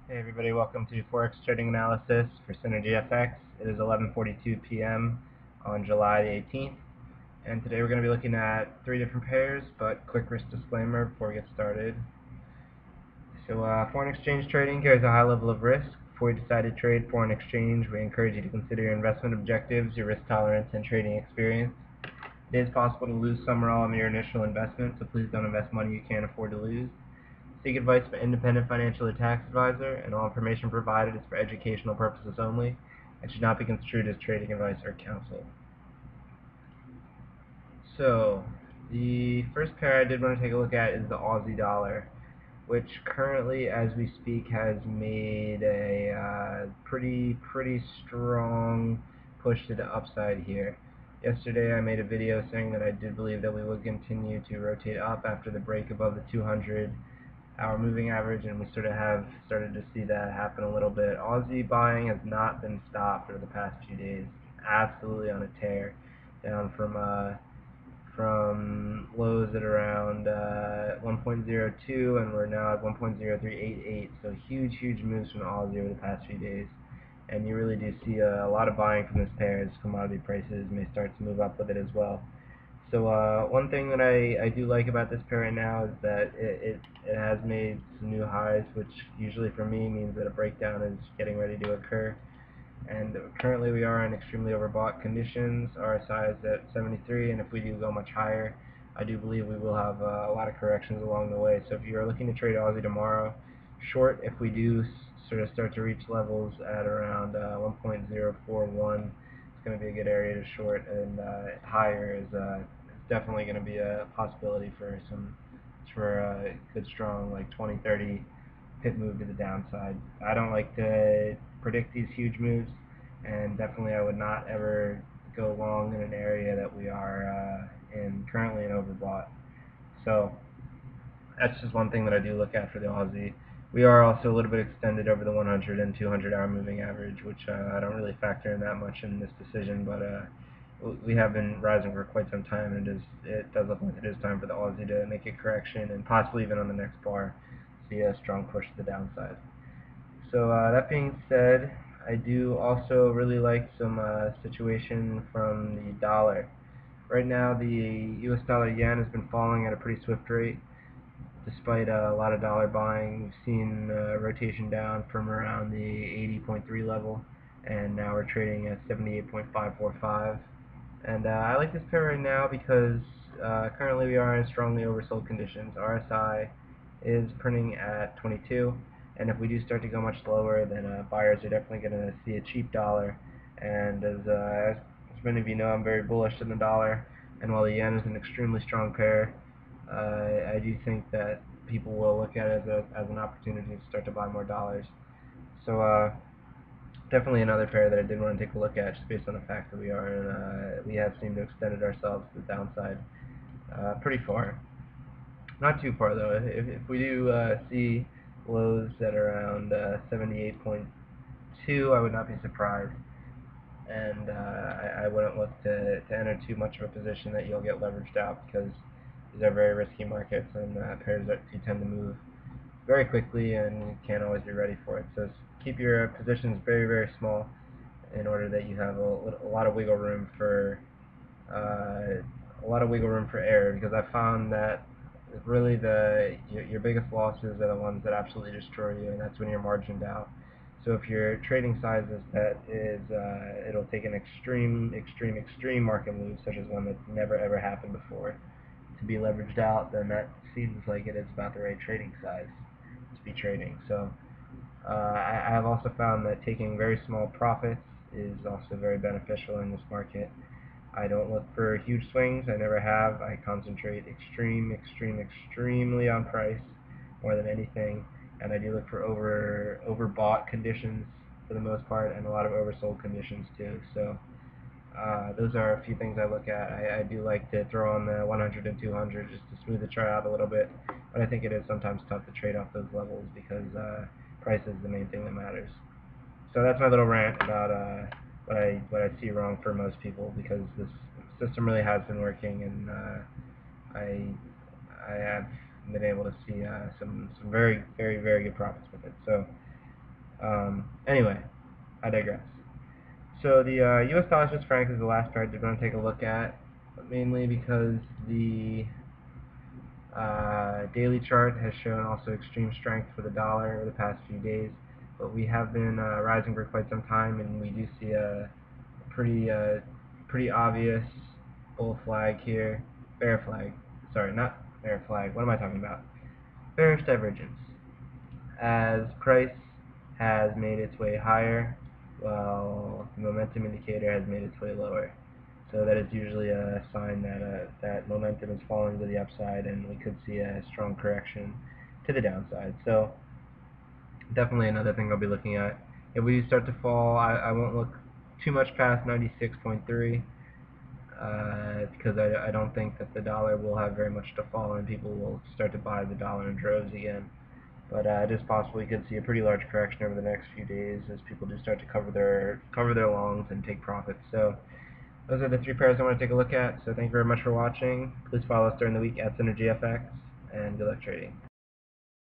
Hey everybody, welcome to Forex Trading Analysis for Synergy FX. It is 11:42 p.m. on July the 18th, and today we're going to be looking at three different pairs, but quick risk disclaimer before we get started. Foreign exchange trading carries a high level of risk. Before you decide to trade foreign exchange, we encourage you to consider your investment objectives, your risk tolerance, and trading experience. It is possible to lose some or all of your initial investment, so please don't invest money you can't afford to lose. Seek advice from an independent financial or tax advisor, and all information provided is for educational purposes only and should not be construed as trading advice or counsel. So, the first pair I did want to take a look at is the Aussie dollar, which currently, as we speak, has made a pretty strong push to the upside here. Yesterday, I made a video saying that I did believe that we would continue to rotate up after the break above the 200-hour moving average, and we sort of have started to see that happen a little bit. Aussie buying has not been stopped over the past few days. Absolutely on a tear, down from lows at around 1.02, and we're now at 1.0388. So huge moves from the Aussie over the past few days, and you really do see a lot of buying from this pair as commodity prices may start to move up with it as well. So one thing that I do like about this pair right now is that it has made some new highs, which usually for me means that a breakdown is getting ready to occur. And currently we are in extremely overbought conditions. RSI is at 73, and if we do go much higher, I do believe we will have a lot of corrections along the way. So if you're looking to trade Aussie tomorrow, short if we do sort of start to reach levels at around 1.041, it's going to be a good area to short, and higher is definitely going to be a possibility for a good strong like 20-30 pip move to the downside. I don't like to predict these huge moves, and definitely I would not ever go long in an area that we are in currently in overbought. So that's just one thing that I do look at for the Aussie. We are also a little bit extended over the 100 and 200-hour moving average, which I don't really factor in that much in this decision, but we have been rising for quite some time, and it does look like it is time for the Aussie to make a correction and possibly even on the next bar see a strong push to the downside. So that being said, I do also really like some situation from the dollar. Right now, the U.S. dollar yen has been falling at a pretty swift rate. Despite a lot of dollar buying, we've seen rotation down from around the 80.3 level, and now we're trading at 78.545. And I like this pair right now because currently we are in strongly oversold conditions. RSI is printing at 22, and if we do start to go much lower, then buyers are definitely going to see a cheap dollar. And as many of you know, I'm very bullish in the dollar, and while the yen is an extremely strong pair, I do think that people will look at it as an opportunity to start to buy more dollars. So definitely another pair that I did want to take a look at, just based on the fact that we have seemed to extended ourselves to the downside pretty far. Not too far though. If we do see lows at around 78.2, I would not be surprised, and I wouldn't look to enter too much of a position that you'll get leveraged out, because these are very risky markets, and pairs that do tend to move very quickly, and you can't always be ready for it. So keep your positions very small in order that you have a lot of wiggle room for uh, error, because I found that really your biggest losses are the ones that absolutely destroy you, and that's when you're margined out. So if your trading size is that is it'll take an extreme market move, such as one that's never ever happened before, to be leveraged out, then that seems like it is about the right trading size to be trading. So I have also found that taking very small profits is also very beneficial in this market. I don't look for huge swings. I never have. I concentrate extremely on price more than anything, and I do look for overbought conditions for the most part, and a lot of oversold conditions too. So those are a few things I look at. I do like to throw on the 100 and 200 just to smooth the chart out a little bit, but I think it is sometimes tough to trade off those levels because price is the main thing that matters. So that's my little rant about what I see wrong for most people, because this system really has been working, and I I have been able to see some very good profits with it. So Anyway, I digress. So the U.S. dollar Swiss franc is the last pair we're going to take a look at, mainly because the daily chart has shown also extreme strength for the dollar over the past few days, but we have been rising for quite some time, and we do see a pretty obvious bull flag here, bear flag. Sorry, not bear flag. What am I talking about? Bearish divergence. As price has made its way higher, while the momentum indicator has made its way lower. So that is usually a sign that that momentum is falling to the upside, and we could see a strong correction to the downside. So definitely another thing I'll be looking at. If we start to fall, I won't look too much past 96.3 because I don't think that the dollar will have very much to fall, and people will start to buy the dollar in droves again. But it is possible we could see a pretty large correction over the next few days as people do start to cover their longs and take profits. So those are the three pairs I want to take a look at. So thank you very much for watching. Please follow us during the week at SynergyFX, and good luck trading.